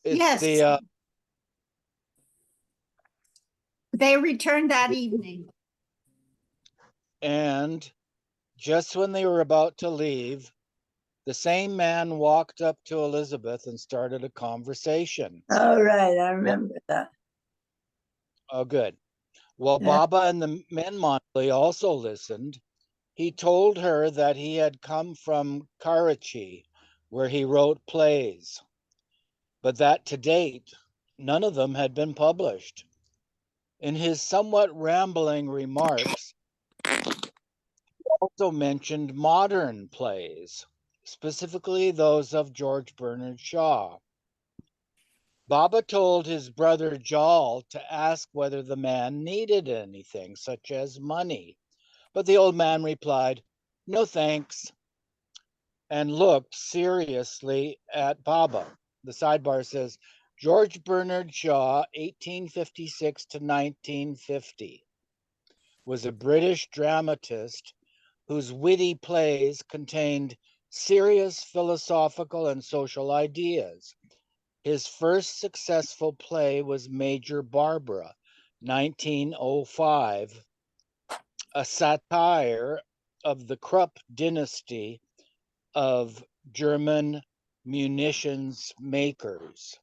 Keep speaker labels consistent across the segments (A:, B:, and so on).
A: It's
B: Yes,
A: the
B: they returned that evening.
A: and just when they were about to leave, the same man walked up to Elizabeth and started a conversation.
C: All right, I
A: Well,
C: remember that.
A: oh, good. Well,
C: Yeah.
A: Baba and the men Monthly also listened. He told her that he had come from Karachi, where he wrote plays, but that to date, none of them had been published. In his somewhat rambling remarks, he also mentioned modern plays, specifically those of George Bernard Shaw. Baba told his brother Jal to ask whether the man needed anything, such as money, but the old man replied, "No thanks," and looked seriously at Baba. The sidebar says George Bernard Shaw, 1856 to 1950, was a British dramatist whose witty plays contained serious philosophical and social ideas. His first successful play was Major Barbara, 1905, a satire of the Krupp dynasty of German munitions makers.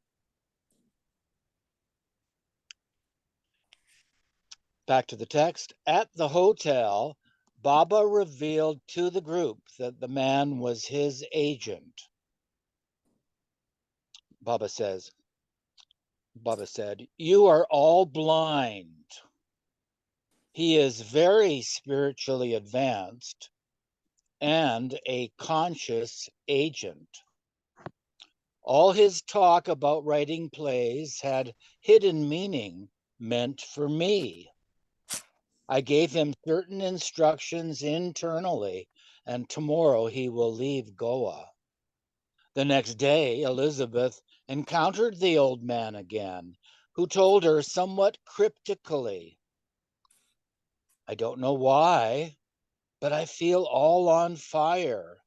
A: Back to the text. At the hotel, Baba revealed to the group that the man was his agent. Baba said, "You are all blind. He is very spiritually advanced and a conscious agent. All his talk about writing plays had hidden meaning meant for me. I gave him certain instructions internally, and tomorrow he will leave Goa." The next day, Elizabeth encountered the old man again, who told her somewhat cryptically, "I don't know why, but I feel all on fire.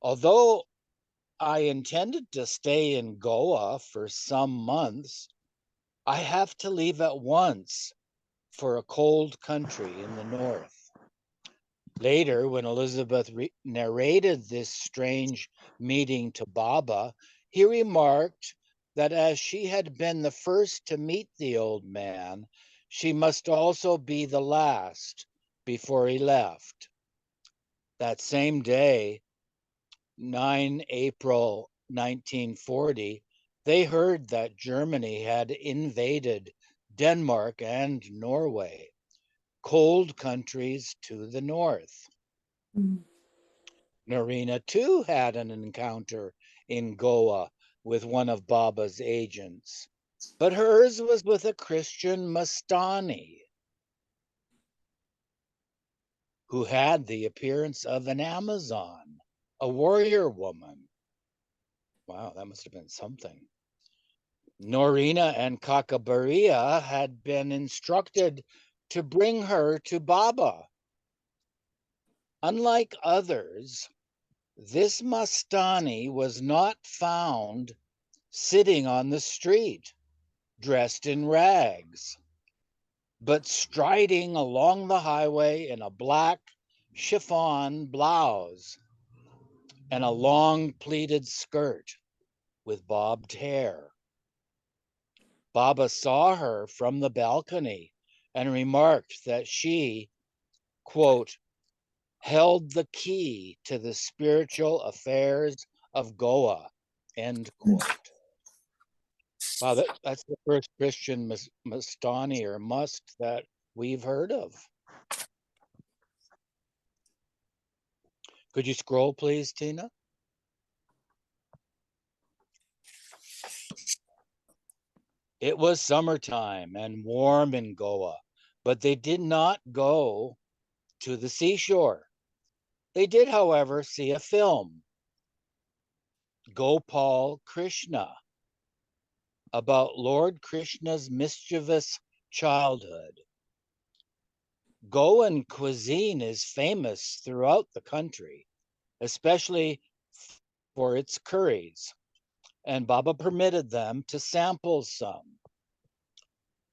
A: Although I intended to stay in Goa for some months, I have to leave at once for a cold country in the north." Later, when Elizabeth narrated this strange meeting to Baba, he remarked that as she had been the first to meet the old man, she must also be the last before he left. That same day, 9 April 1940, they heard that Germany had invaded Denmark and Norway, cold countries to the north.
C: Mm.
A: Narina too had an encounter in Goa with one of Baba's agents, but hers was with a Christian Mastani who had the appearance of an Amazon, a warrior woman. Wow, that must have been something. Norina and Kakabaria had been instructed to bring her to Baba. Unlike others, this Mastani was not found sitting on the street, dressed in rags, but striding along the highway in a black chiffon blouse and a long pleated skirt with bobbed hair. Baba saw her from the balcony and remarked that she, quote, held the key to the spiritual affairs of Goa, end quote. Wow, that's the first Christian Mastani or must that we've heard of. Could you scroll, please, Tina? It was summertime and warm in Goa, but they did not go to the seashore. They did, however, see a film, Gopal Krishna, about Lord Krishna's mischievous childhood. Goan cuisine is famous throughout the country, especially for its curries. and Baba permitted them to sample some.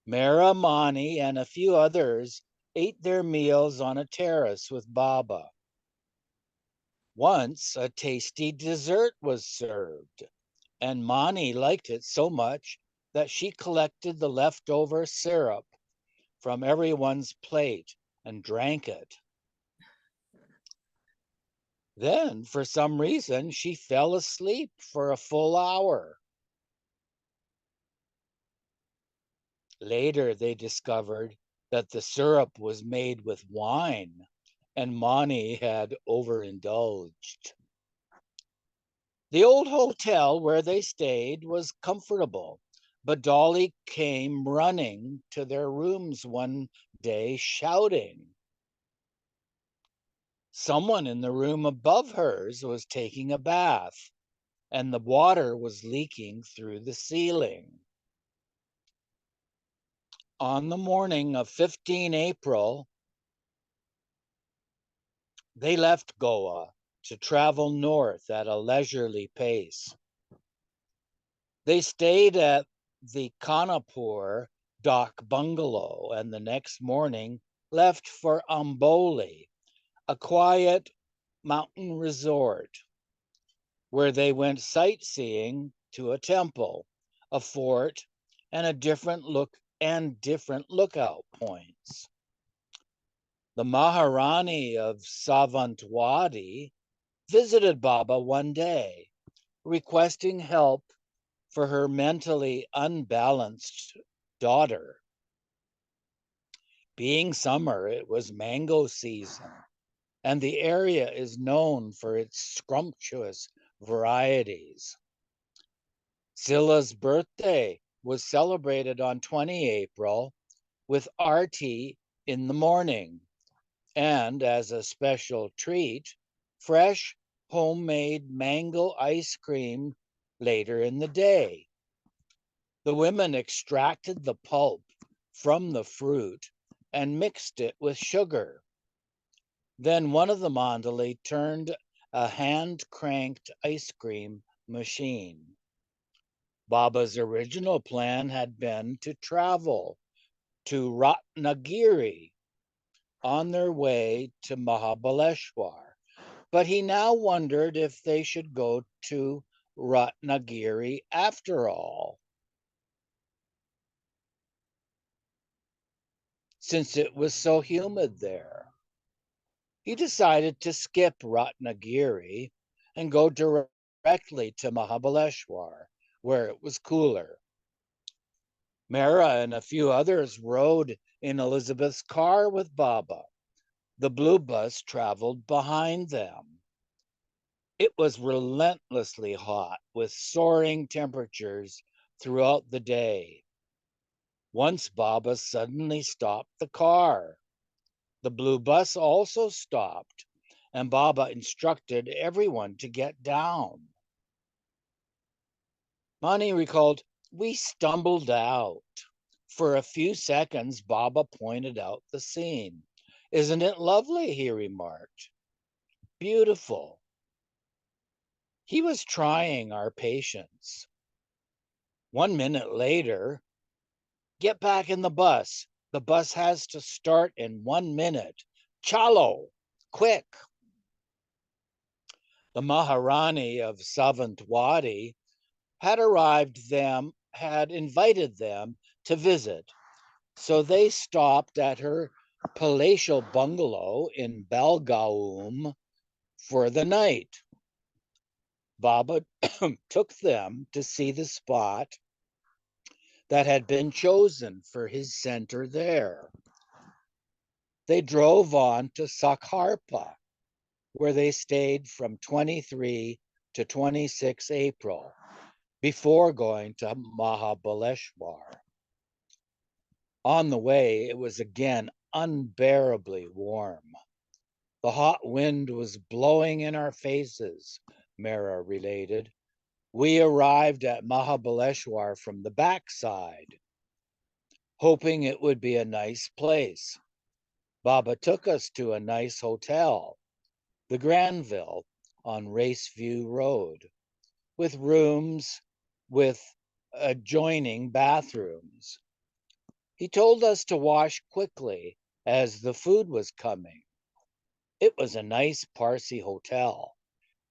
A: Mehera, Mani, and a few others ate their meals on a terrace with Baba. Once a tasty dessert was served, and Mani liked it so much that she collected the leftover syrup from everyone's plate and drank it. Then, for some reason, she fell asleep for a full hour. Later, they discovered that the syrup was made with wine, and Mani had overindulged. The old hotel where they stayed was comfortable, but Dolly came running to their rooms one day shouting. Someone in the room above hers was taking a bath, and the water was leaking through the ceiling. On the morning of 15 April, they left Goa to travel north at a leisurely pace. They stayed at the Kanapur dock bungalow and the next morning left for Amboli, a quiet mountain resort where they went sightseeing to a temple, a fort, and different lookout points. The Maharani of Savantwadi visited Baba one day, requesting help for her mentally unbalanced daughter. Being summer, it was mango season, and the area is known for its scrumptious varieties. Zilla's birthday was celebrated on 20 April with arti in the morning, and as a special treat, fresh homemade mango ice cream later in the day. The women extracted the pulp from the fruit and mixed it with sugar. Then one of the mandali turned a hand-cranked ice cream machine. Baba's original plan had been to travel to Ratnagiri on their way to Mahabaleshwar, but he now wondered if they should go to Ratnagiri after all, since it was so humid there. He decided to skip Ratnagiri and go directly to Mahabaleshwar, where it was cooler. Mehera and a few others rode in Elizabeth's car with Baba. The blue bus traveled behind them. It was relentlessly hot with soaring temperatures throughout the day. Once Baba suddenly stopped the car. The blue bus also stopped, and Baba instructed everyone to get down. Mani recalled, "We stumbled out. For a few seconds, Baba pointed out the scene. 'Isn't it lovely?' he remarked. 'Beautiful.' He was trying our patience. 1 minute later, 'Get back in the bus. The bus has to start in 1 minute. Chalo, quick.' The Maharani of Savantwadi had invited them to visit, so they stopped at her palatial bungalow in Belgaum for the night. Baba took them to see the spot that had been chosen for his center there. They drove on to Sakharpa, where they stayed from 23 to 26 April, before going to Mahabaleshwar. On the way, it was again unbearably warm. The hot wind was blowing in our faces, Mehera related. We arrived at Mahabaleshwar from the backside, hoping it would be a nice place. Baba took us to a nice hotel, the Granville on Raceview Road, with rooms with adjoining bathrooms. He told us to wash quickly as the food was coming. It was a nice Parsi hotel.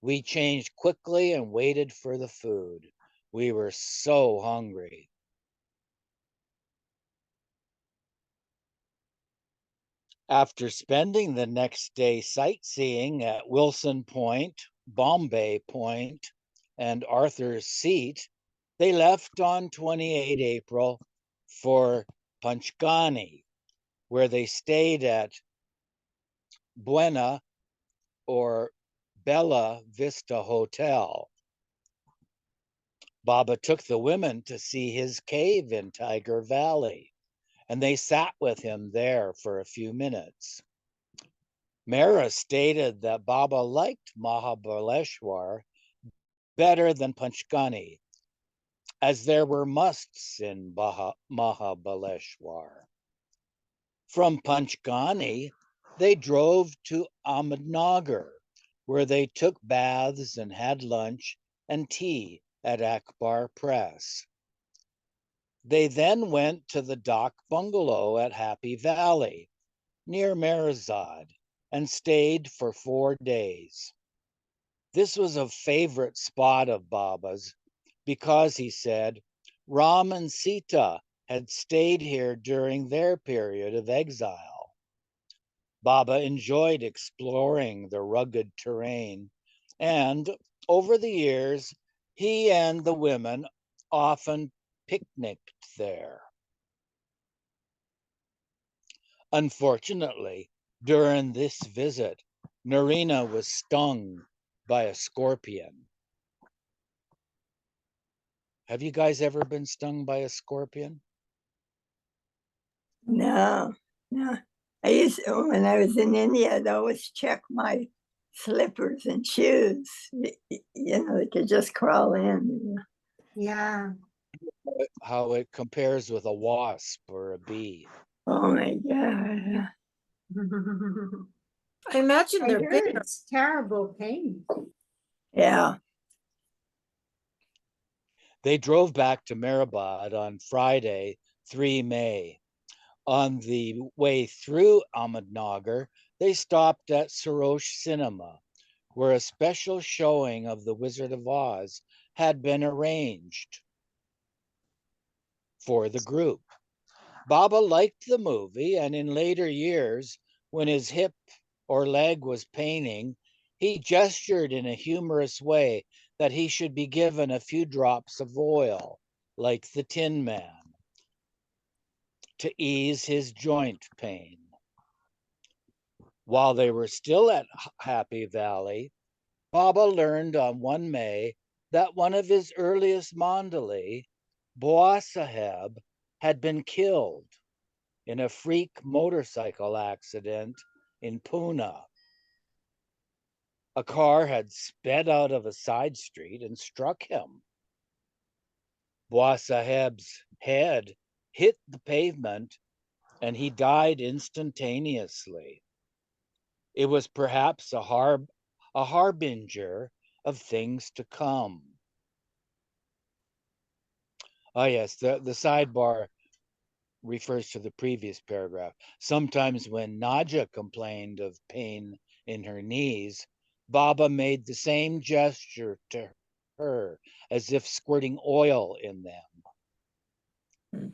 A: We changed quickly and waited for the food. We were so hungry. After spending the next day sightseeing at Wilson Point, Bombay Point, and Arthur's Seat, they left on 28 April for Panchgani, where they stayed at Buena or Bella Vista Hotel. Baba took the women to see his cave in Tiger Valley, and they sat with him there for a few minutes. Mehera stated that Baba liked Mahabaleshwar better than Panchgani, as there were musts in Mahabaleshwar. From Panchgani, they drove to Ahmednagar, where they took baths and had lunch and tea at Akbar Press. They then went to the Dak bungalow at Happy Valley, near Meherzad, and stayed for 4 days. This was a favorite spot of Baba's because, he said, Ram and Sita had stayed here during their period of exile. Baba enjoyed exploring the rugged terrain, and over the years, he and the women often picnicked there. Unfortunately, during this visit, Narina was stung by a scorpion. Have you guys ever been stung by a scorpion?
C: No, no. When I was in India, I'd always check my slippers and shoes. They could just crawl in.
B: Yeah.
A: How it compares with a wasp or a bee.
C: Oh my God.
D: I imagine
B: I
D: they're
B: heard
D: big.
B: it's terrible pain.
C: Yeah.
A: They drove back to Meherabad on Friday, 3 May. On the way through Ahmednagar, they stopped at Sarosh Cinema, where a special showing of The Wizard of Oz had been arranged for the group. Baba liked the movie, and in later years, when his hip or leg was paining, he gestured in a humorous way that he should be given a few drops of oil, like the Tin Man, to ease his joint pain. While they were still at Happy Valley, Baba learned on 1 May that one of his earliest mandali, Boa Saheb, had been killed in a freak motorcycle accident in Pune. A car had sped out of a side street and struck him. Boa Saheb's head hit the pavement and he died instantaneously. It was perhaps a harbinger of things to come. Oh yes, the sidebar refers to the previous paragraph. Sometimes when Naja complained of pain in her knees, Baba made the same gesture to her as if squirting oil in them.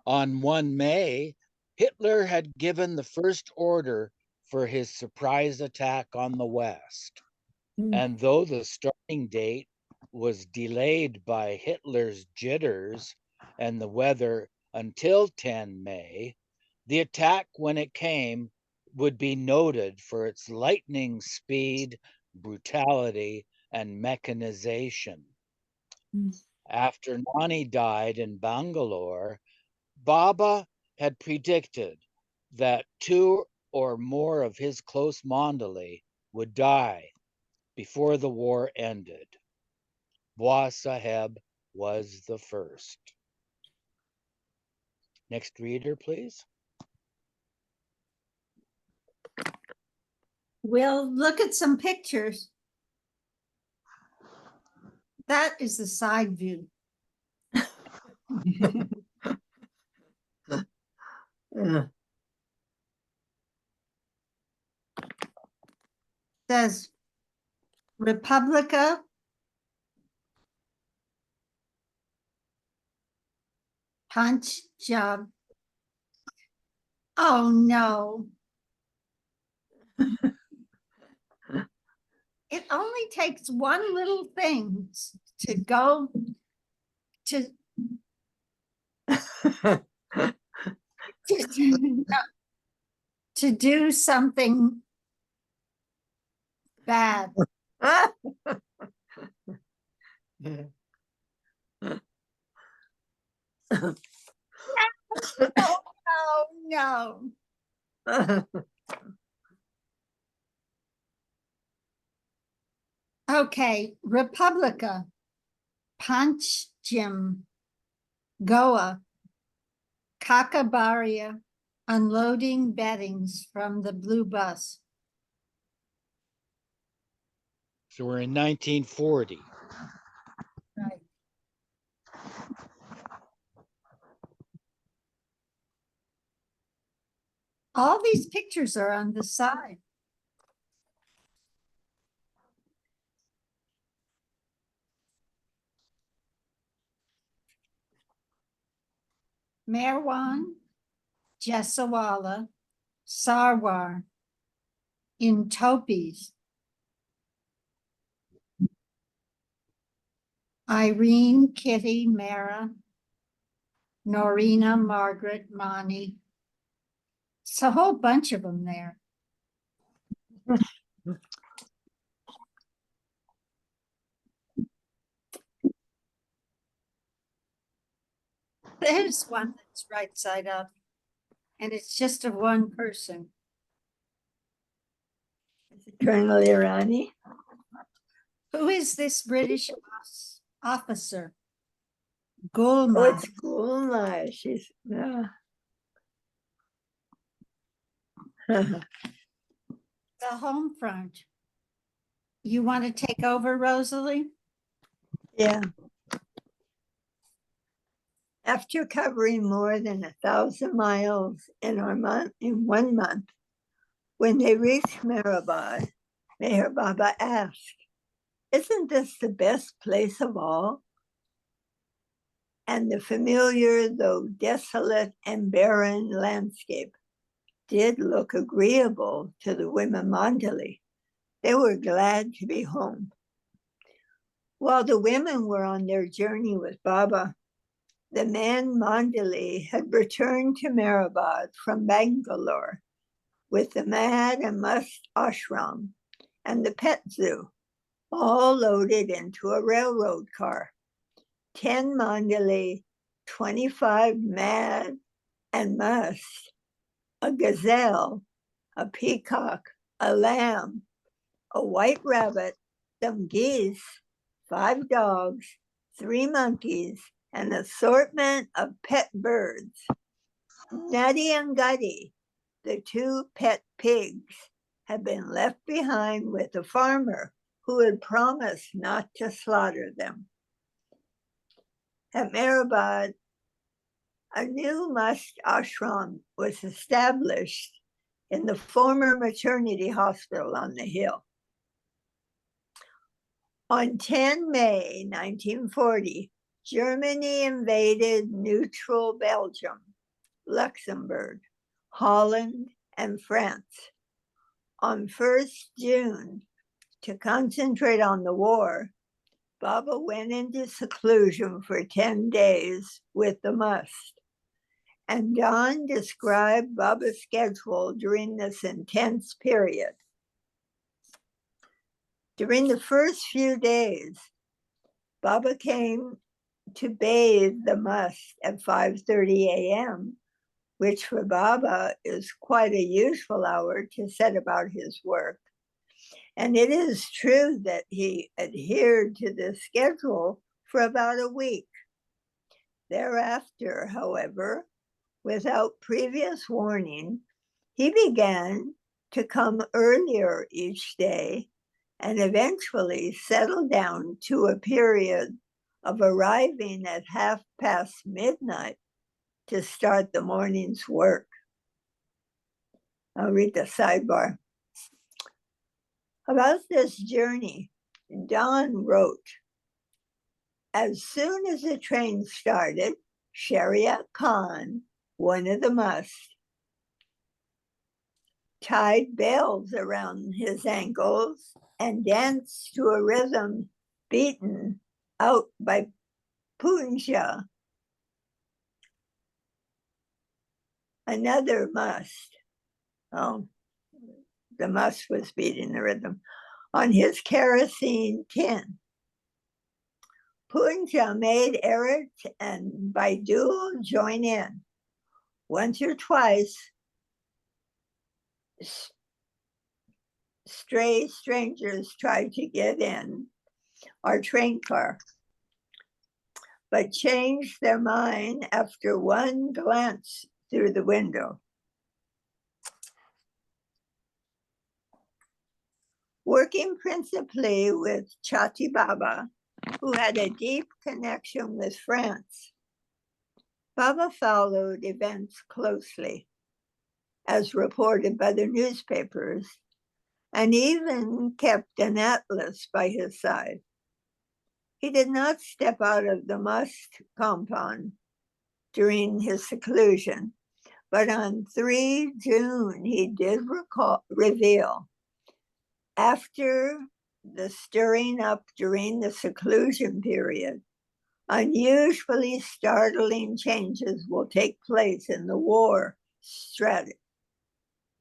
A: On 1 May, Hitler had given the first order for his surprise attack on the West. And though the starting date was delayed by Hitler's jitters and the weather until 10 May, the attack, when it came, would be noted for its lightning speed, brutality, and mechanization. After Nani died in Bangalore, Baba had predicted that 2 or more of his close mandali would die before the war ended. Boa Saheb was the first. Next reader, please.
B: We'll look at some pictures. That is the side view.
C: Uh,
B: Says Republica Punch Job. Oh no. It only takes one little thing to go to to do something bad. Oh no. Okay, Republica, Punch Jim, Goa, Kakabaria, unloading beddings from the blue bus.
A: So we're in 1940.
B: Right. All these pictures are on the side. Merwan, Jesawala, Sarwar, in Topis. Irene, Kitty, Mara, Norina, Margaret, Mani. It's a whole bunch of them there. There's one that's right side up, and it's just of one person.
C: Colonel Irani.
B: Who is this British officer?
C: Oh,
B: Gulma.
C: it's Gulma. She's
B: The home front. You want to take over, Rosalie?
C: yeah. After covering more than 1,000 miles in 1 month, when they reached Meherabad, Meher Baba asked, "Isn't this the best place of all?" And the familiar, though desolate and barren landscape did look agreeable to the women Mandali. They were glad to be home. While the women were on their journey with Baba, the men Mandali had returned to Meherabad from Bangalore with the Mad and Must ashram and the pet zoo, all loaded into a railroad car. 10 Mandali, 25 Mad and Must, a gazelle, a peacock, a lamb, a white rabbit, some geese, 5 dogs, 3 monkeys, an assortment of pet birds. Nutty and Gutty, the 2 pet pigs, had been left behind with a farmer who had promised not to slaughter them. At Meherabad, a new Must ashram was established in the former maternity hospital on the hill. On 10 May 1940, Germany invaded neutral Belgium, Luxembourg, Holland, and France. On 1st June, to concentrate on the war, Baba went into seclusion for 10 days with the Must. And Don described Baba's schedule during this intense period. During the first few days, Baba came to bathe the Must at 5:30 a.m., which for Baba is quite a useful hour to set about his work. And it is true that he adhered to this schedule for about a week. Thereafter, however, without previous warning, he began to come earlier each day and eventually settled down to a period of arriving at midnight to start the morning's work. I'll read the sidebar. About this journey, Don wrote, as soon as the train started, Shariat Khan, one of the must, tied bells around his ankles and danced to a rhythm beaten out by Punja, another must. Oh, the must was beating the rhythm on his kerosene tin. Punja made Eric and Baidul join in. Once or twice, stray strangers tried to get in our train car, but changed their mind after one glance through the window. Working principally with Chati Baba, who had a deep connection with France, Baba followed events closely, as reported by the newspapers, and even kept an atlas by his side. He did not step out of the mosque compound during his seclusion, but on 3 June, he did reveal, after the stirring up during the seclusion period, unusually startling changes will take place in the war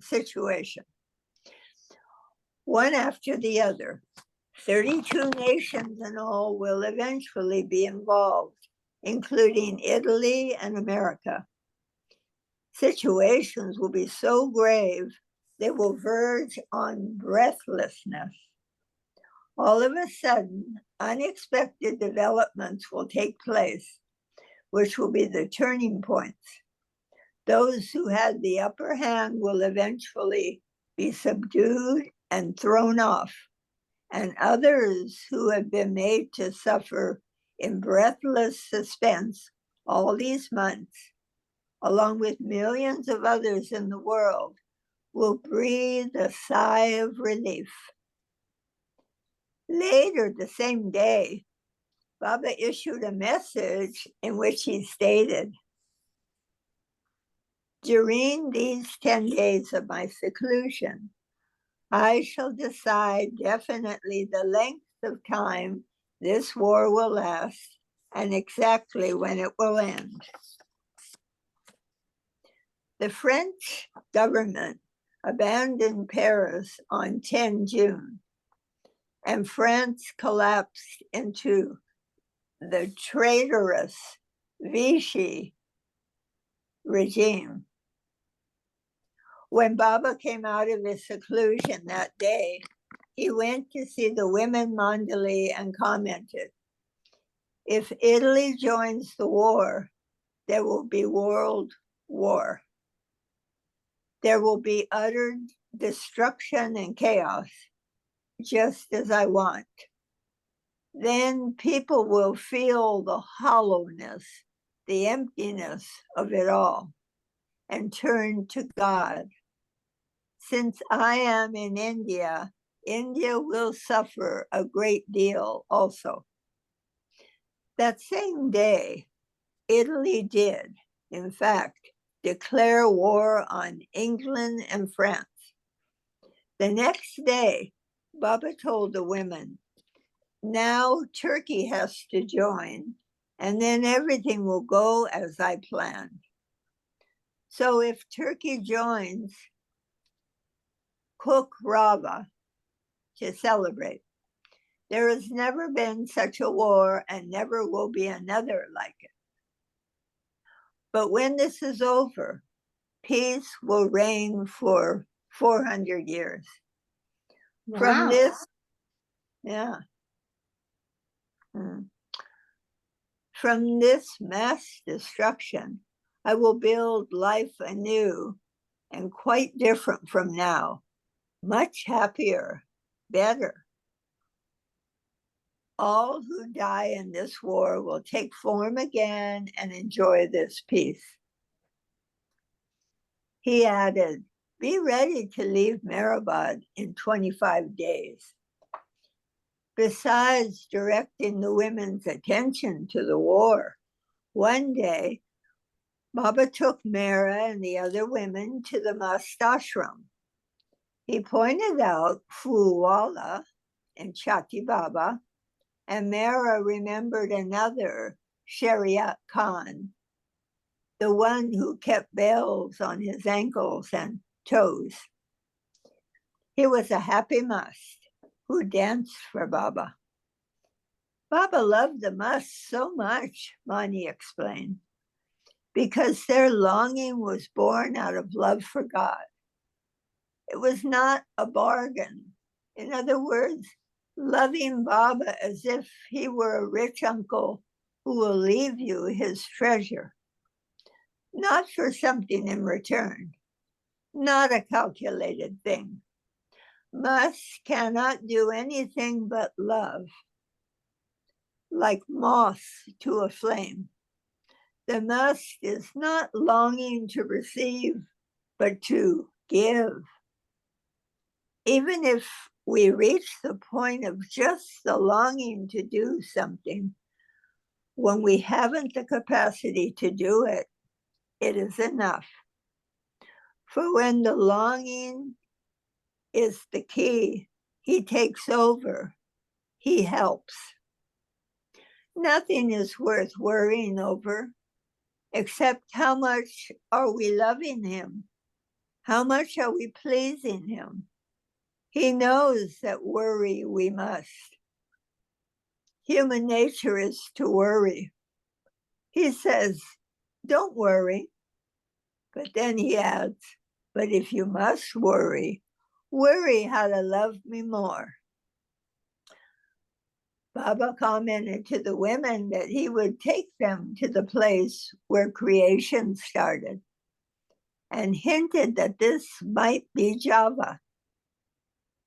C: situation. One after the other, 32 nations in all will eventually be involved, including Italy and America. Situations will be so grave, they will verge on breathlessness. All of a sudden, unexpected developments will take place, which will be the turning points. Those who had the upper hand will eventually be subdued and thrown off, and others who have been made to suffer in breathless suspense all these months, along with millions of others in the world, will breathe a sigh of relief. Later the same day, Baba issued a message in which he stated, during these 10 days of my seclusion, I shall decide definitely the length of time this war will last and exactly when it will end. The French government abandoned Paris on 10 June, and France collapsed into the traitorous Vichy regime. When Baba came out of his seclusion that day, he went to see the women Mandali and commented, if Italy joins the war, there will be world war. There will be utter destruction and chaos, just as I want. Then people will feel the hollowness, the emptiness of it all, and turn to God. Since I am in India, India will suffer a great deal also. That same day, Italy did, in fact, declare war on England and France. The next day, Baba told the women, now Turkey has to join, and then everything will go as I planned. So if Turkey joins, cook rava to celebrate. There has never been such a war and never will be another like it. But when this is over, peace will reign for 400 years.
B: Wow.
C: From this, From this mass destruction, I will build life anew and quite different from now, much happier, better, All who die in this war will take form again and enjoy this peace. He added, be ready to leave Meherabad in 25 days. Besides directing the women's attention to the war, one day, Baba took Mehera and the other women to the mast ashram. He pointed out Phoolwala and Chati Baba, and Mehera remembered another, Shariat Khan, the one who kept bells on his ankles and toes. He was a happy mast who danced for Baba. Baba loved the musts so much, Mani explained, because their longing was born out of love for God. It was not a bargain. In other words, loving Baba as if he were a rich uncle who will leave you his treasure, not for something in return, not a calculated thing. Musts cannot do anything but love, like moth to a flame. The must is not longing to receive, but to give. Even if we reach the point of just the longing to do something, when we haven't the capacity to do it, it is enough. For when the longing is the key, he takes over, he helps. Nothing is worth worrying over, except how much are we loving him? How much are we pleasing him? He knows that worry we must. Human nature is to worry. He says, don't worry. But then he adds, but if you must worry, worry how to love me more. Baba commented to the women that he would take them to the place where creation started and hinted that this might be Java.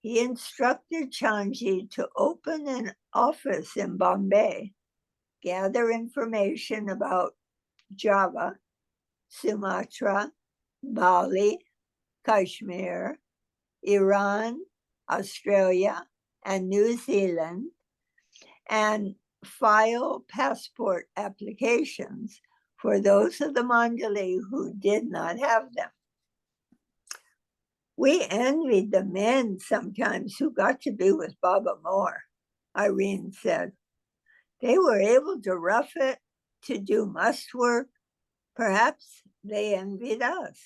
C: He instructed Chanji to open an office in Bombay, gather information about Java, Sumatra, Bali, Kashmir, Iran, Australia, and New Zealand, and file passport applications for those of the Mandali who did not have them. We envied the men sometimes who got to be with Baba more, Irene said. They were able to rough it, to do must work. Perhaps they envied us.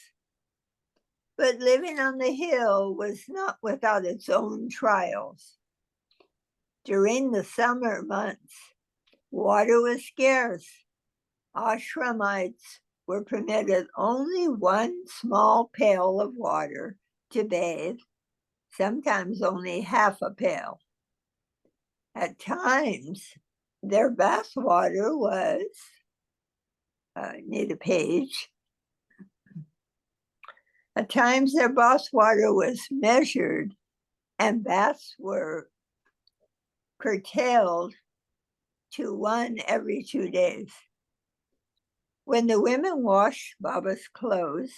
C: But living on the hill was not without its own trials. During the summer months, water was scarce. Ashramites were permitted only one small pail of water to bathe, sometimes only half a pail. At times, their bath water was, need a page. At times, their bath water was measured and baths were curtailed to one every 2 days. When the women washed Baba's clothes,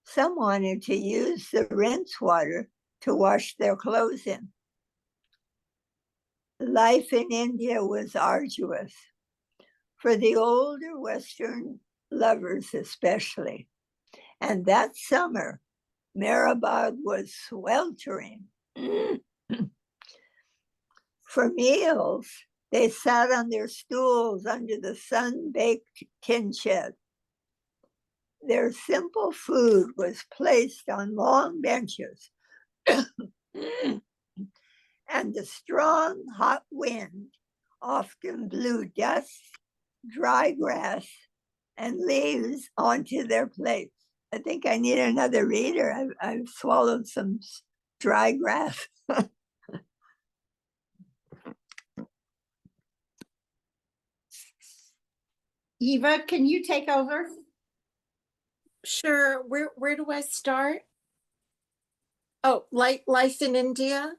C: some wanted to use the rinse water to wash their clothes in. Life in India was arduous, for the older Western lovers especially. And that summer, Meherabad was sweltering. For meals, they sat on their stools under the sun-baked tin shed. Their simple food was placed on long benches, and the strong, hot wind often blew dust, dry grass, and leaves onto their plates. I think I need another reader. I've swallowed some dry grass.
B: Eva, can you take over?
D: Sure. Where do I start? Oh, life in India.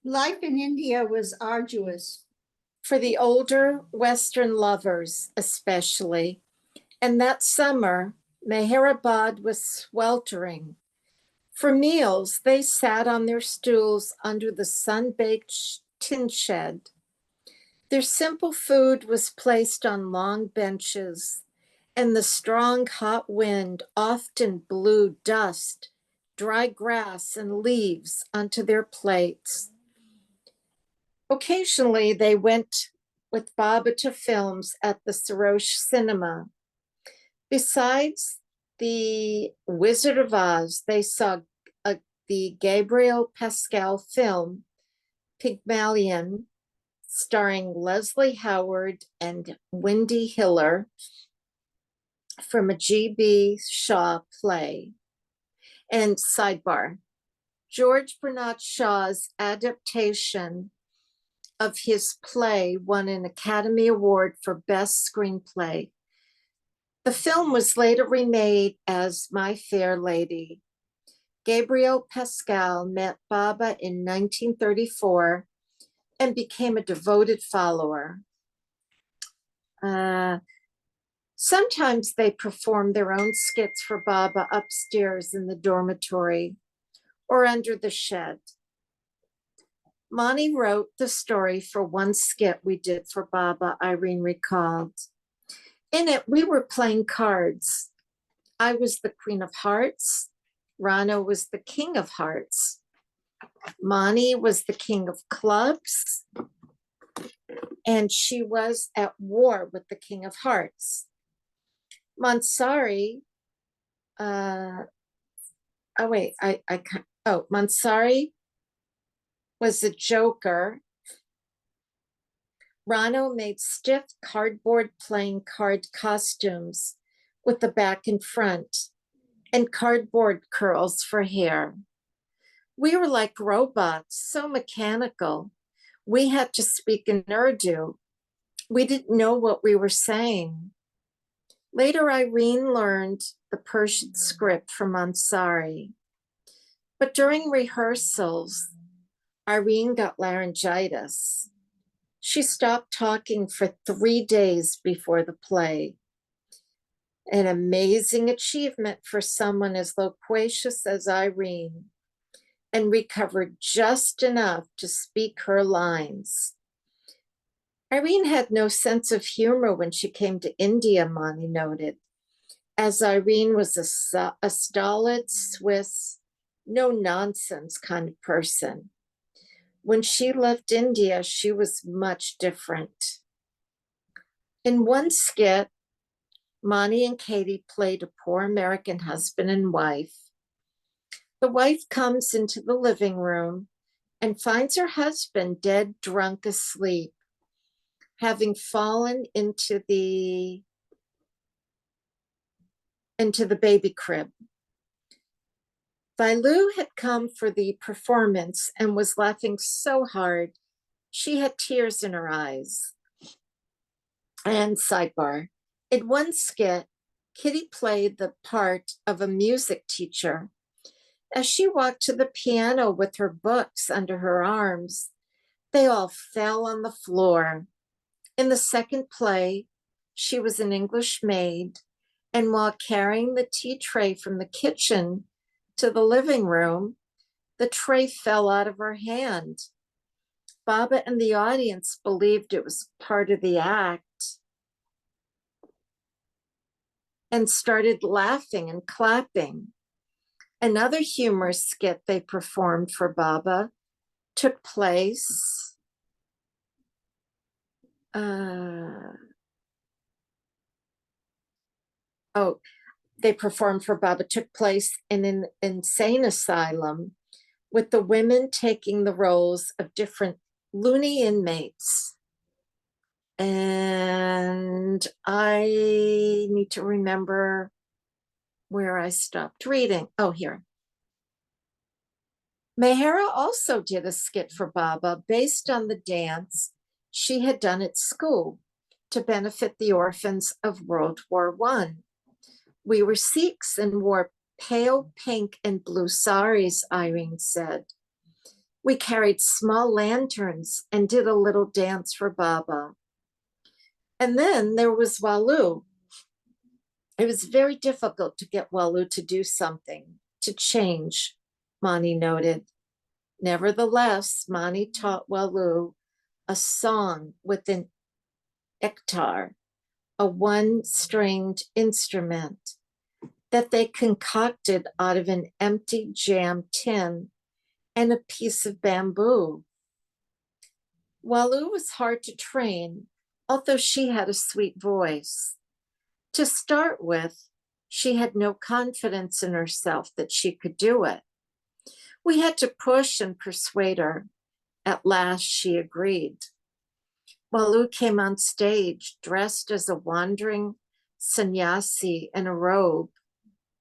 B: Life in India was arduous.
D: For the older Western lovers, especially. And that summer, Meherabad was sweltering. For meals, they sat on their stools under the sun-baked tin shed. Their simple food was placed on long benches, and the strong hot wind often blew dust, dry grass, and leaves onto their plates. Occasionally, they went with Baba to films at the Sarosh Cinema. Besides the Wizard of Oz, they saw the Gabriel Pascal film, Pygmalion, starring Leslie Howard and Wendy Hiller from a G.B. Shaw play. And sidebar, George Bernard Shaw's adaptation of his play won an Academy Award for Best Screenplay. The film was later remade as My Fair Lady. Gabriel Pascal met Baba in 1934 and became a devoted follower. Sometimes they performed their own skits for Baba upstairs in the dormitory or under the shed. Mani wrote the story for one skit we did for Baba, Irene recalled. In it, we were playing cards. I was the Queen of Hearts. Rano was the King of Hearts. Mani was the King of Clubs. And she was at war with the King of Hearts. Mansari, Mansari was a joker. Rano made stiff cardboard playing card costumes with the back and front and cardboard curls for hair. We were like robots, so mechanical. We had to speak in Urdu. We didn't know what we were saying. Later, Irene learned the Persian script from Ansari. But during rehearsals, Irene got laryngitis. She stopped talking for 3 days before the play. An amazing achievement for someone as loquacious as Irene, and recovered just enough to speak her lines. Irene had no sense of humor when she came to India, Mani noted, as Irene was a stolid Swiss, no-nonsense kind of person. When she left India, she was much different. In one skit, Mani and Katie played a poor American husband and wife. The wife comes into the living room and finds her husband dead drunk asleep, having fallen into the baby crib. Vailu had come for the performance and was laughing so hard, she had tears in her eyes. And sidebar, in one skit, Kitty played the part of a music teacher. As she walked to the piano with her books under her arms, they all fell on the floor. In the second play, she was an English maid, and while carrying the tea tray from the kitchen to the living room, the tray fell out of her hand. Baba and the audience believed it was part of the act and started laughing and clapping. Another humorous skit they performed for Baba took place took place in an insane asylum, with the women taking the roles of different loony inmates. And I need to remember where I stopped reading. Oh, here. Mehera also did a skit for Baba based on the dance she had done at school to benefit the orphans of World War I. We were Sikhs and wore pale pink and blue saris, Irene said. We carried small lanterns and did a little dance for Baba. And then there was Walu. It was very difficult to get Walu to do something, to change, Mani noted. Nevertheless, Mani taught Walu a song with an ektar, a one-stringed instrument that they concocted out of an empty jam tin and a piece of bamboo. Walu was hard to train, although she had a sweet voice. To start with, she had no confidence in herself that she could do it. We had to push and persuade her. At last, she agreed. Walu came on stage dressed as a wandering sannyasi in a robe,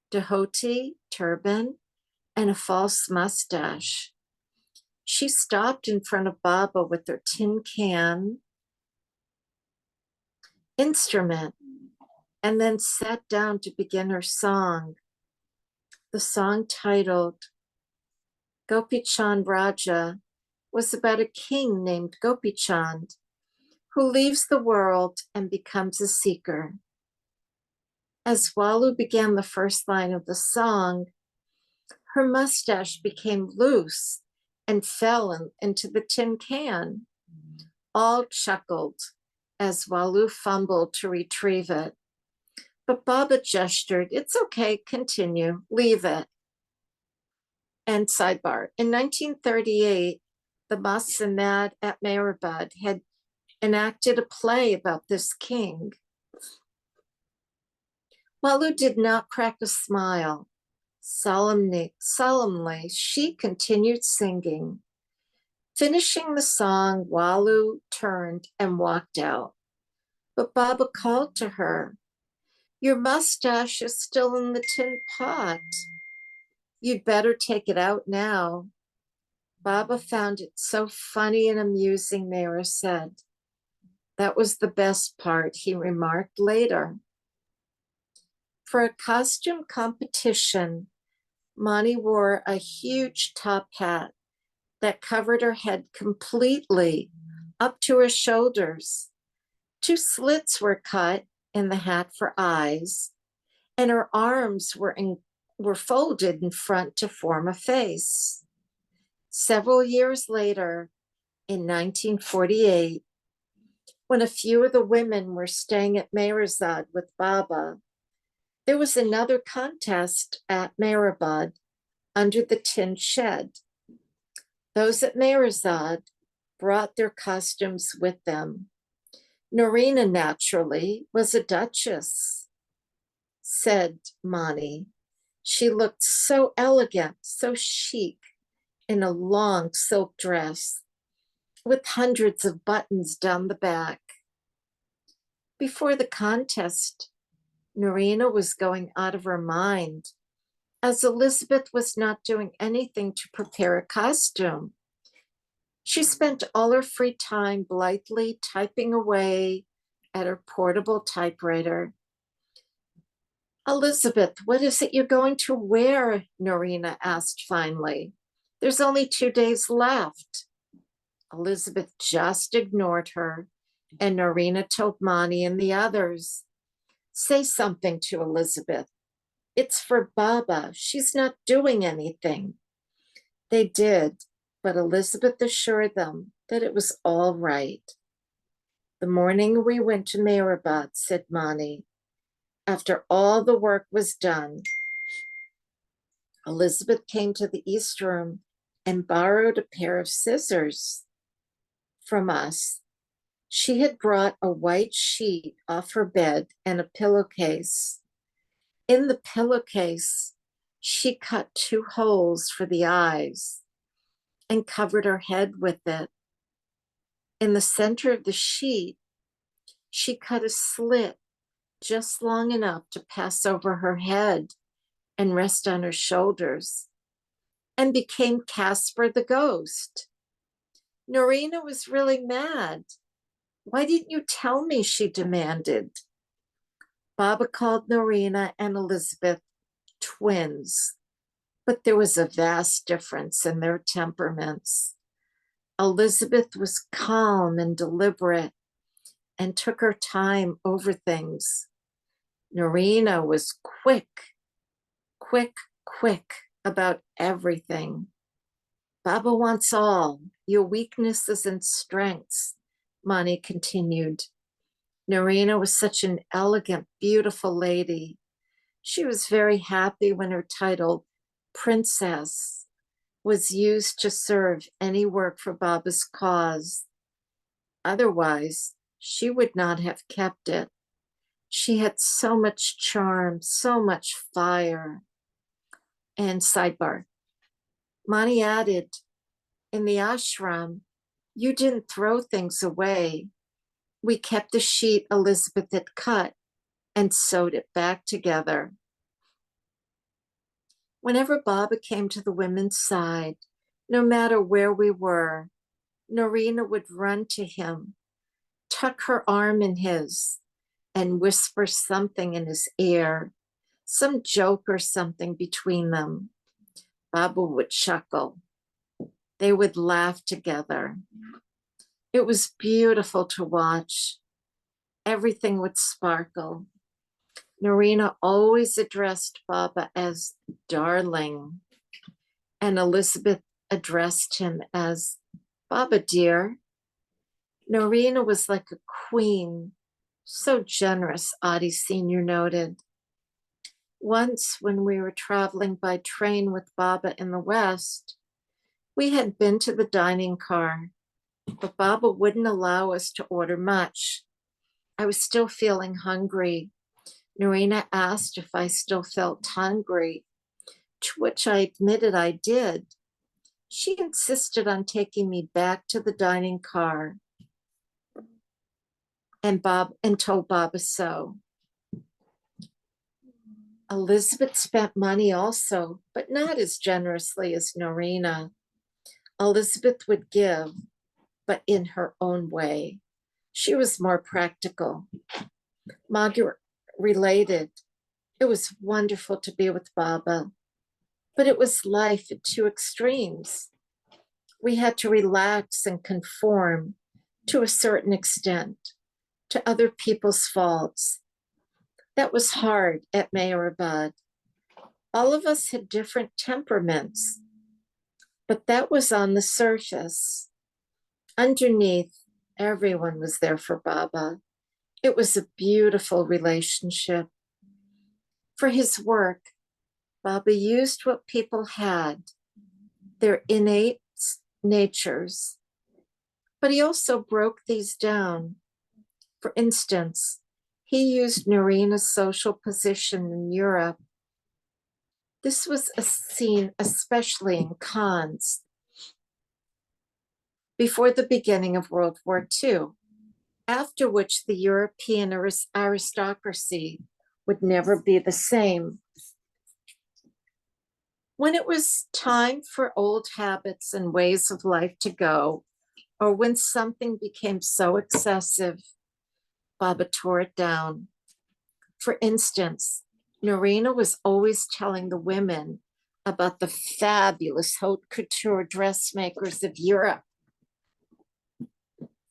D: dhoti, turban, and a false mustache. She stopped in front of Baba with her tin can instrument and then sat down to begin her song. The song, titled Gopi Chand Raja, was about a king named Gopi Chand who leaves the world and becomes a seeker. As Walu began the first line of the song, her mustache became loose and fell into the tin can. All chuckled as Walu fumbled to retrieve it. But Baba gestured, "It's okay, continue, leave it." And sidebar, in 1938, the Masamad at Meherabad had enacted a play about this king. Walu did not crack a smile. Solemnly, she continued singing. Finishing the song, Walu turned and walked out. But Baba called to her, "Your mustache is still in the tin pot. You'd better take it out now." Baba found it so funny and amusing, Mehera said. That was the best part, he remarked later. For a costume competition, Mani wore a huge top hat that covered her head completely up to her shoulders. 2 slits were cut in the hat for eyes, and her arms were folded in front to form a face. Several years later, in 1948, when a few of the women were staying at Meherazad with Baba, there was another contest at Meherabad under the tin shed. Those at Meherazad brought their costumes with them. Norina, naturally, was a duchess, said Mani. She looked so elegant, so chic, in a long silk dress with hundreds of buttons down the back. Before the contest, Norina was going out of her mind, as Elizabeth was not doing anything to prepare a costume. She spent all her free time blithely typing away at her portable typewriter. "Elizabeth, what is it you're going to wear?" Norina asked finally. "There's only 2 days left." Elizabeth just ignored her, and Norina told Mani and the others, "Say something to Elizabeth. It's for Baba. She's not doing anything." They did, but Elizabeth assured them that it was all right. "The morning we went to Meherabad," said Mani, "after all the work was done, Elizabeth came to the East Room and borrowed a pair of scissors from us. She had brought a white sheet off her bed and a pillowcase. In the pillowcase, she cut 2 holes for the eyes and covered her head with it. In the center of the sheet, she cut a slit just long enough to pass over her head and rest on her shoulders, and became Casper the ghost. Norina was really mad. "Why didn't you tell me?" she demanded. Baba called Norina and Elizabeth twins, but there was a vast difference in their temperaments. Elizabeth was calm and deliberate and took her time over things. Norina was quick about everything. Baba wants all, your weaknesses and strengths, Mani continued. Norina was such an elegant, beautiful lady. She was very happy when her title, princess, was used to serve any work for Baba's cause. Otherwise, she would not have kept it. She had so much charm, so much fire. And sidebar, Mani added, in the ashram, you didn't throw things away. We kept the sheet Elizabeth had cut and sewed it back together. Whenever Baba came to the women's side, no matter where we were, Norina would run to him, tuck her arm in his, and whisper something in his ear, some joke or something between them. Baba would chuckle. They would laugh together. It was beautiful to watch. Everything would sparkle. Norina always addressed Baba as darling, and Elizabeth addressed him as Baba dear. Norina was like a queen, so generous, Adi Sr. noted. Once, when we were traveling by train with Baba in the West, we had been to the dining car, but Baba wouldn't allow us to order much. I was still feeling hungry. Norina asked if I still felt hungry, to which I admitted I did. She insisted on taking me back to the dining car and told Baba so. Elizabeth spent money also, but not as generously as Norina. Elizabeth would give, but in her own way. She was more practical. Margaret related. It was wonderful to be with Baba, but it was life at two extremes. We had to relax and conform to a certain extent to other people's faults. That was hard at Mehera-Meher. All of us had different temperaments, but that was on the surface. Underneath, everyone was there for Baba. It was a beautiful relationship. For his work, Baba used what people had, their innate natures, but he also broke these down. For instance, he used Norina's social position in Europe. This was seen especially in Cannes before the beginning of World War II, after which the European aristocracy would never be the same. When it was time for old habits and ways of life to go, or when something became so excessive, Baba tore it down. For instance, Norina was always telling the women about the fabulous haute couture dressmakers of Europe,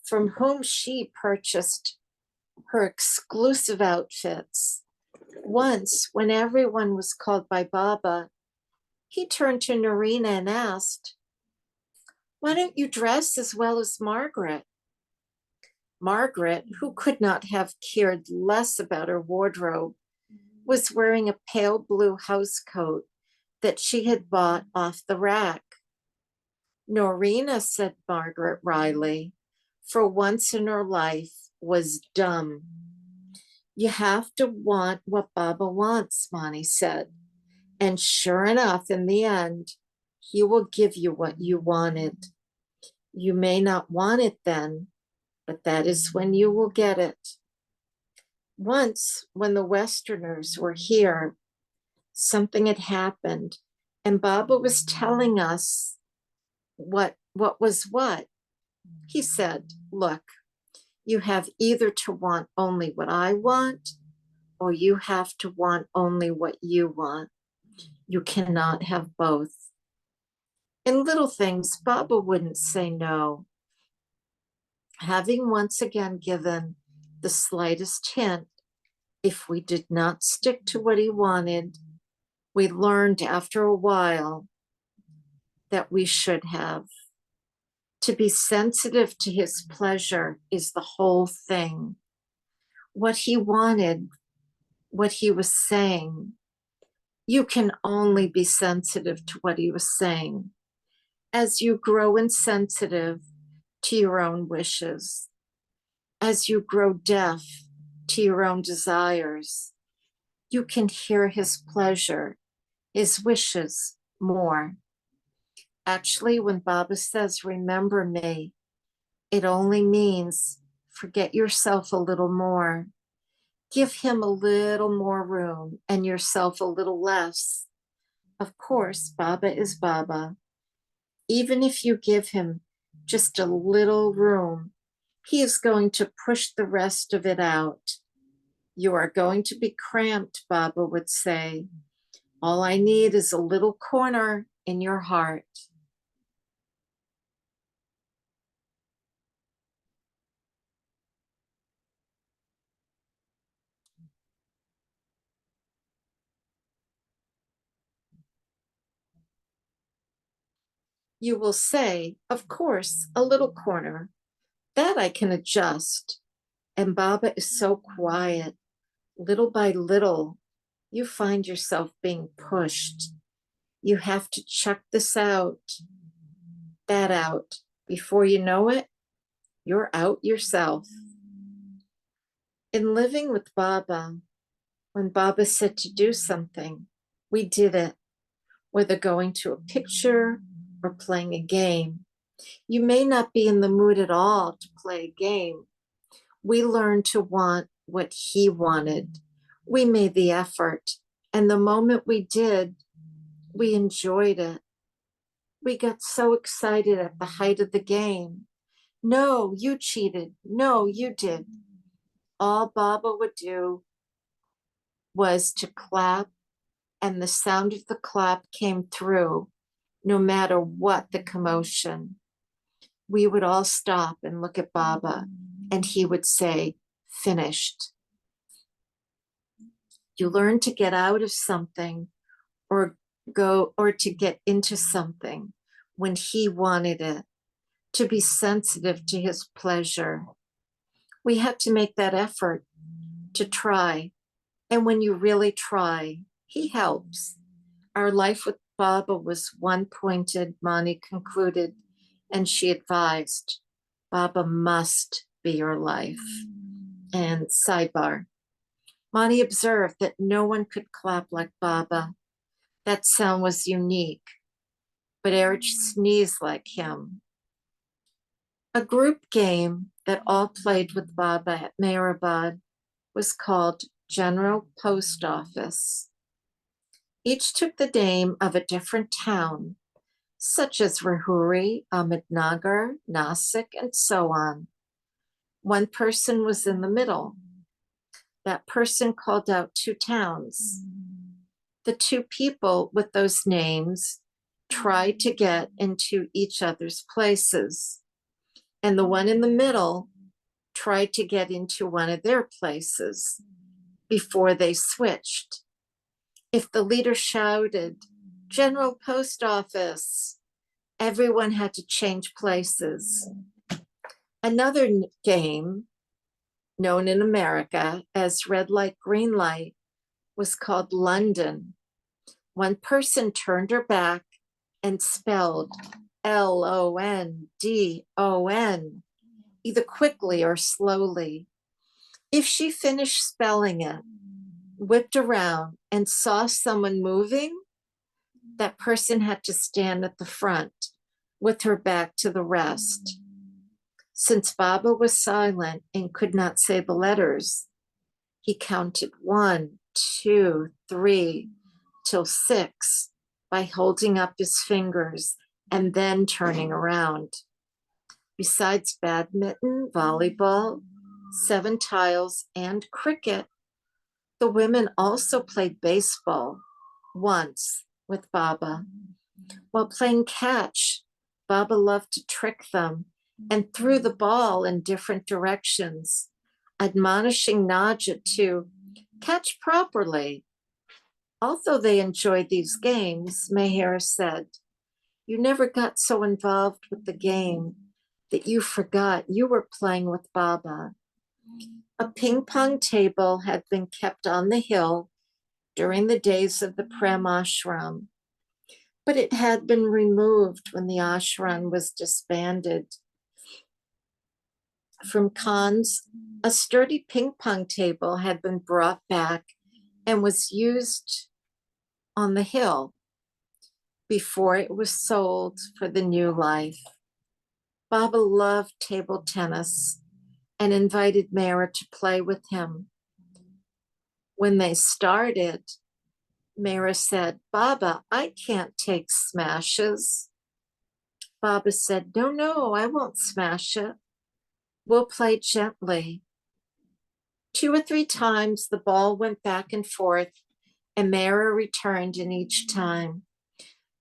D: from whom she purchased her exclusive outfits. Once, when everyone was called by Baba, he turned to Norina and asked, "Why don't you dress as well as Margaret?" Margaret, who could not have cared less about her wardrobe, was wearing a pale blue housecoat that she had bought off the rack. Norina, said Margaret Riley, for once in her life, was dumb. You have to want what Baba wants, Mani said. And sure enough, in the end, he will give you what you wanted. You may not want it then, but that is when you will get it. Once, when the Westerners were here, something had happened, and Baba was telling us what was what. He said, look, you have either to want only what I want, or you have to want only what you want. You cannot have both. In little things, Baba wouldn't say no. Having once again given the slightest hint, if we did not stick to what he wanted, we learned after a while that we should have. To be sensitive to his pleasure is the whole thing. What he wanted, what he was saying, you can only be sensitive to what he was saying. As you grow insensitive to your own wishes, as you grow deaf to your own desires, you can hear his pleasure, his wishes more. Actually, when Baba says, remember me, it only means forget yourself a little more. Give him a little more room and yourself a little less. Of course, Baba is Baba. Even if you give him just a little room, he is going to push the rest of it out. You are going to be cramped, Baba would say. All I need is a little corner in your heart. You will say, of course, a little corner. That I can adjust. And Baba is so quiet. Little by little, you find yourself being pushed. You have to check this out, that out. Before you know it, you're out yourself. In living with Baba, when Baba said to do something, we did it, whether going to a picture or playing a game. You may not be in the mood at all to play a game. We learned to want what he wanted. We made the effort, and the moment we did, we enjoyed it. We got so excited at the height of the game. No, you cheated. No, you did. All Baba would do was to clap, and the sound of the clap came through, no matter what the commotion. We would all stop and look at Baba, and he would say, finished. You learn to get out of something or to get into something when he wanted it, to be sensitive to his pleasure. We had to make that effort to try. And when you really try, he helps. Our life with Baba was one-pointed, Mani concluded, and she advised, Baba must be your life. And sidebar, Mani observed that no one could clap like Baba. That sound was unique, but Eric sneezed like him. A group game that all played with Baba at Meherabad was called General Post Office. Each took the name of a different town, such as Rahuri, Ahmednagar, Nasik, and so on. One person was in the middle. That person called out two towns. The two people with those names tried to get into each other's places, and the one in the middle tried to get into one of their places before they switched. If the leader shouted, General Post Office, everyone had to change places. Another game, known in America as red light, green light, was called London. One person turned her back and spelled London, either quickly or slowly. If she finished spelling it, whipped around, and saw someone moving, that person had to stand at the front with her back to the rest. Since Baba was silent and could not say the letters, he counted 1, 2, 3, till 6 by holding up his fingers and then turning around. Besides badminton, volleyball, 7 tiles, and cricket, the women also played baseball once with Baba. While playing catch, Baba loved to trick them and threw the ball in different directions, admonishing Naja to catch properly. Although they enjoyed these games, Meher said, you never got so involved with the game that you forgot you were playing with Baba. A ping pong table had been kept on the hill during the days of the Prem ashram, but it had been removed when the ashram was disbanded. From Cannes, a sturdy ping pong table had been brought back and was used on the hill before it was sold for the new life. Baba loved table tennis and invited Mehera to play with him. When they started, Mehera said, Baba, I can't take smashes. Baba said, no, I won't smash it. We'll play gently. 2 or 3 times the ball went back and forth, and Mehera returned in each time.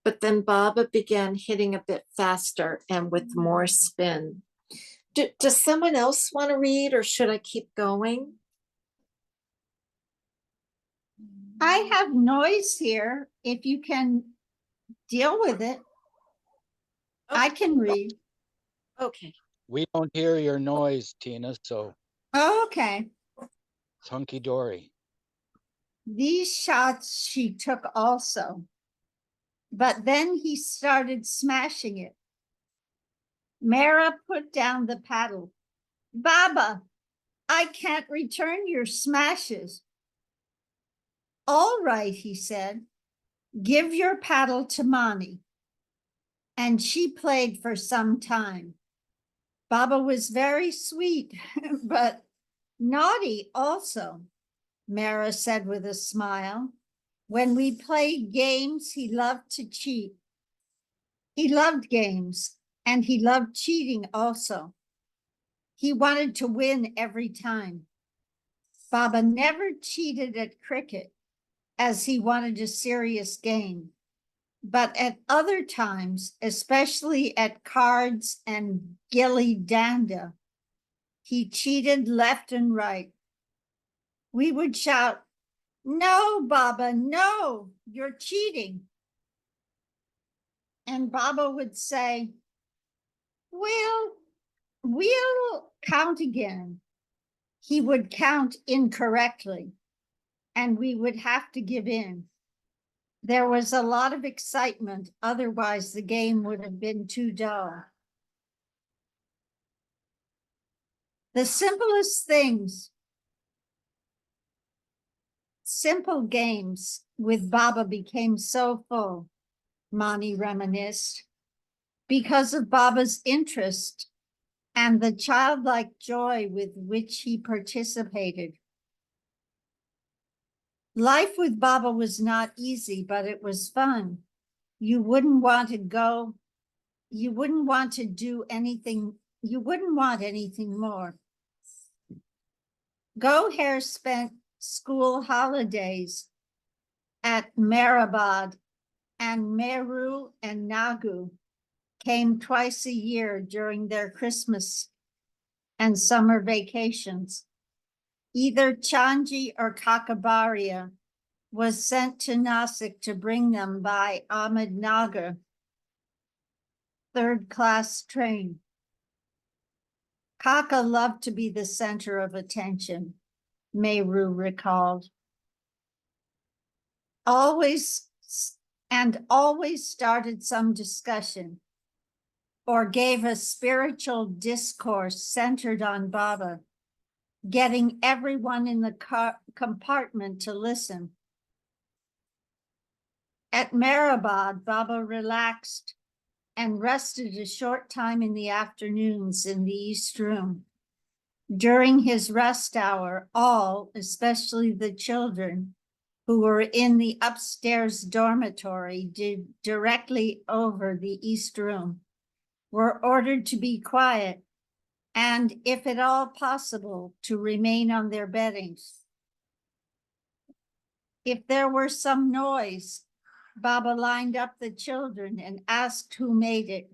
D: But then Baba began hitting a bit faster and with more spin. Does someone else want to read, or should I keep going?
B: I have noise here. If you can deal with it, I can read.
D: Okay.
A: We don't hear your noise, Tina, so
B: Okay.
A: it's hunky-dory.
B: These shots she took also, but then he started smashing it. Mehera put down the paddle. Baba, I can't return your smashes. All right, he said, give your paddle to Mani. And she played for some time. Baba was very sweet, but naughty also, Mehera said with a smile. When we played games, he loved to cheat. He loved games, and he loved cheating also. He wanted to win every time. Baba never cheated at cricket, as he wanted a serious game. But at other times, especially at cards and gilli danda, he cheated left and right. We would shout, no, Baba, no, you're cheating. And Baba would say, well, we'll count again. He would count incorrectly, and we would have to give in. There was a lot of excitement, otherwise the game would have been too dull. The simplest things, simple games with Baba became so full, Mani reminisced, because of Baba's interest and the childlike joy with which he participated. Life with Baba was not easy, but it was fun. You wouldn't want to go, you wouldn't want to do anything, you wouldn't want anything more. Goher spent school holidays at Meherabad, and Meru and Nagu came twice a year during their Christmas and summer vacations. Either Chanji or Kakabaria was sent to Nasik to bring them by Ahmednagar, third-class train. Kaka loved to be the center of attention, Meru recalled. Always started some discussion or gave a spiritual discourse centered on Baba, getting everyone in the compartment to listen. At Meherabad, Baba relaxed and rested a short time in the afternoons in the East Room. During his rest hour, all, especially the children who were in the upstairs dormitory directly over the East Room, were ordered to be quiet and, if at all possible, to remain on their beddings. If there were some noise, Baba lined up the children and asked who made it.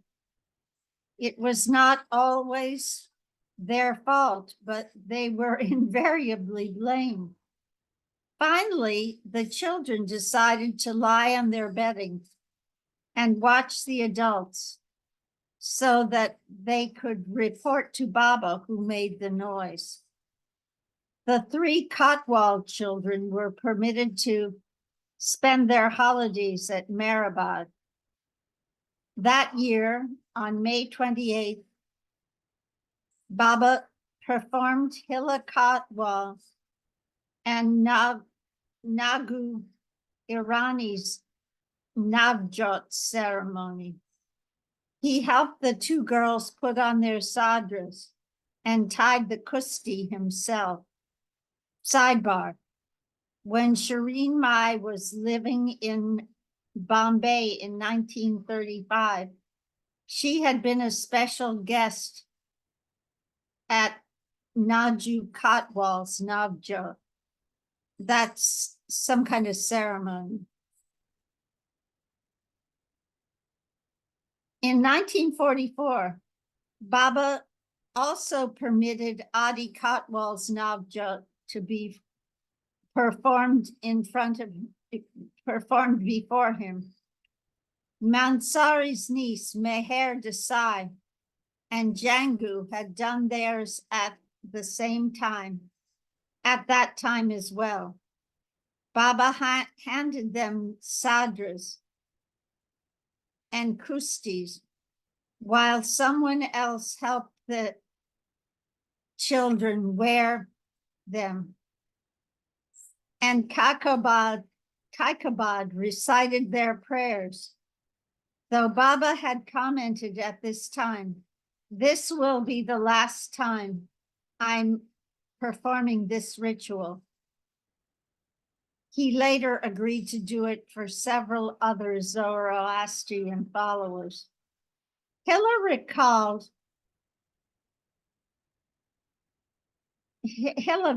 B: It was not always their fault, but they were invariably blamed. Finally, the children decided to lie on their bedding and watch the adults so that they could report to Baba who made the noise. The 3 Kotwal children were permitted to spend their holidays at Meherabad. That year, on May 28th, Baba performed Hila Kotwal and Nagu Irani's Navjot ceremony. He helped the 2 girls put on their sadras and tied the kusti himself. Sidebar: when Shireen Mai was living in Bombay in 1935, she had been a special guest at Naju Kotwal's Navjot. That's some kind of ceremony. In 1944, Baba also permitted Adi Kotwal's Navjot to be performed before him. Mansari's niece, Meher Desai, and Jangu had done theirs at that time as well. Baba handed them sadras and kustis, while someone else helped the children wear them. And Kaikabad recited their prayers. Though Baba had commented at this time, "This will be the last time I'm performing this ritual." He later agreed to do it for several other Zoroastrian followers. Hilla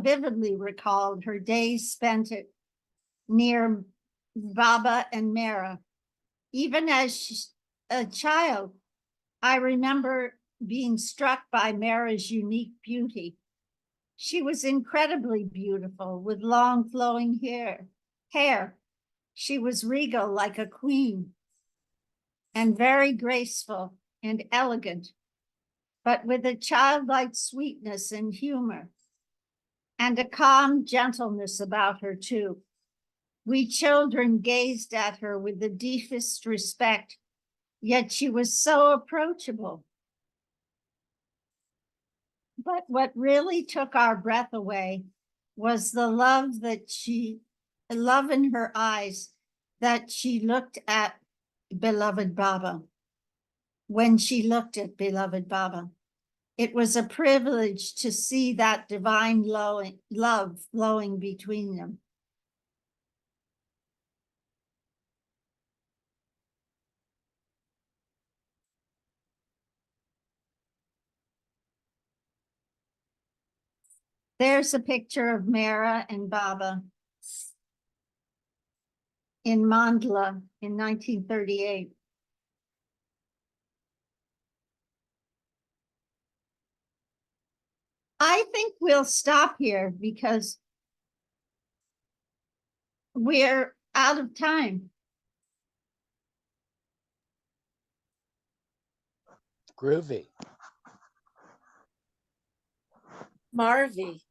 B: vividly recalled her days spent near Baba and Mehera. Even as a child, I remember being struck by Mehera's unique beauty. She was incredibly beautiful with long flowing hair. She was regal like a queen and very graceful and elegant, but with a childlike sweetness and humor and a calm gentleness about her too. We children gazed at her with the deepest respect, yet she was so approachable. But what really took our breath away was the love in her eyes that she looked at beloved Baba. When she looked at beloved Baba, it was a privilege to see that divine love flowing between them. There's a picture of Mehera and Baba in Mandla in 1938. I think we'll stop here because we're out of time.
A: Groovy.
D: Marvy.